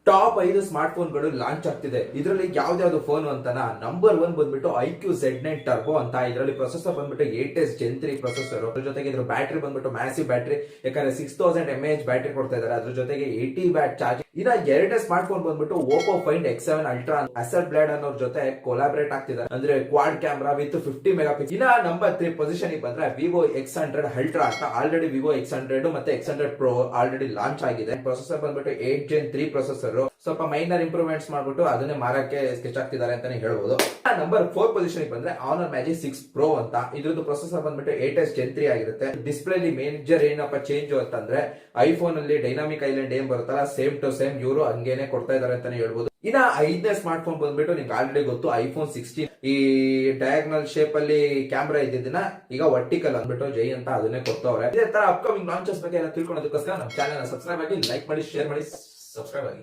Top 5 smart ಫೋನ್ಗಳು launch ಆಗ್ತಿದೆ. ಇದರಲ್ಲಿ ಯಾವ್ದಾವ್ದು ಫೋನ್ ಅಂತನ ನಂಬರ್ 1 ಬಂದ್ಬಿಟ್ಟು IQ Z9 ಟರ್ಬೋ ಅಂತ. ಇದರಲ್ಲಿ ಪ್ರೊಸೆಸರ್ ಬಂದ್ಬಿಟ್ಟು 8S Gen 3 ಪ್ರೊಸೆಸರ್. ಅದ್ರ ಜೊತೆಗೆ ಇದ್ರ ಬ್ಯಾಟರಿ ಬಂದ್ಬಿಟ್ಟು ಮ್ಯಾಸಿವ್ ಬ್ಯಾಟರಿ, ಯಾಕಂದ್ರೆ 6000 mAh ಬ್ಯಾಟರಿ ಕೊಡ್ತಾ ಇದ್ದಾರೆ. ಅದ್ರ ಜೊತೆಗೆ 80 ವ್ಯಾಟ್ ಚಾರ್ಜ್. ಇನ್ನ ಎರಡನೇ ಸ್ಮಾರ್ಟ್ ಫೋನ್ ಬಂದ್ಬಿಟ್ಟು Oppo Find X7 Ultra Hasselblad ಅನ್ನೋರ್ ಜೊತೆ ಕೊಲಾಬ್ರೇಟ್ ಆಗ್ತಿದ್ದಾರೆ. ಅಂದ್ರೆ quad camera with 50 mega pixel. ಇನ್ನ ನಂಬರ್ 3 ಪೊಸಿಷನ್ ಬಂದ್ರೆ Vivo X100 Ultra ಅಂತ. ಆಲ್ರೆಡಿ Vivo X100 ಮತ್ತೆ X100 Pro ಆಲ್ರೆಡಿ ಲಾಂಚ್ ಆಗಿದೆ. ಪ್ರೊಸೆಸರ್ ಬಂದ್ಬಿಟ್ಟು 8 Gen 3 ಪ್ರೊಸೆಸರ್. ಸ್ವಲ್ಪ ಮೈನರ್ ಇಂಪ್ರೂವ್ಮೆಂಟ್ಸ್ ಮಾಡ್ಬಿಟ್ಟು ಅದನ್ನೇ ಮಾರಕ್ಕೆ ಸ್ಕೆಚ್ ಆಗ್ತಿದ್ದಾರೆ ಅಂತಾನೆ ಹೇಳ್ಬೋದು. ನಂಬರ್ 4 ಪೊಸಿಷನ್ ಬಂದ್ರೆ Honor Magic 6 Pro ಅಂತ. ಇದ್ರದ್ದು ಪ್ರೊಸೆಸರ್ ಬಂದ್ಬಿಟ್ಟು 8S Gen 3 ಆಗಿರುತ್ತೆ. ಡಿಸ್ಪ್ಲೇ ಅಲ್ಲಿ ಮೇಜರ್ ಏನಪ್ಪ ಚೇಂಜ್ ಅಂತಂದ್ರೆ ಐಫೋನ್ ಅಲ್ಲಿ ಡೈನಾಮಿಕ್ ಐಲ್ಯಾಂಡ್ ಏನ್ ಬರುತ್ತಲ್ಲ ಸೇಮ್ ಟು ಸೇಮ್ ಇವರು ಹಂಗೇನೆ ಕೊಡ್ತಾ ಇದಾರೆ ಅಂತಾನೆ ಹೇಳ್ಬೋದು. ಇನ್ನ 5ನೇ ಸ್ಮಾರ್ಟ್ ಫೋನ್ ಬಂದ್ಬಿಟ್ಟು ನಿಮ್ಗೆ ಆಲ್ರೆಡಿ ಗೊತ್ತು, iPhone 16. ಈ ಡಯಾಗ್ನಲ್ ಶೇಪ್ ಅಲ್ಲಿ ಕ್ಯಾಮ್ರಾ ಇದ್ದಿದ್ದನ್ನ ಈಗ ವರ್ಟಿಕಲ್ ಅಂದ್ಬಿಟ್ಟು ಜೈ ಅಂತ ಅದನ್ನೇ ಕೊಡ್ತವ್ರೆ. ಇದೇ ತರ ಅಪ್ಕಮಿಂಗ್ ಲಾಂಚಸ್ ಬಗ್ಗೆ ತಿಳ್ಕೊಳ್ಳೋದಕ್ಕೋಸ್ಕರ ನಮ್ಮ ಚಾನೆಲ್ ಸಬ್ಸ್ಕ್ರೈಬ್ ಆಗಿ, ಲೈಕ್ ಮಾಡಿ, ಶೇರ್ ಮಾಡಿ, ಸಬ್ಸ್ಕ್ರೈಬ್ ಆಗಿ.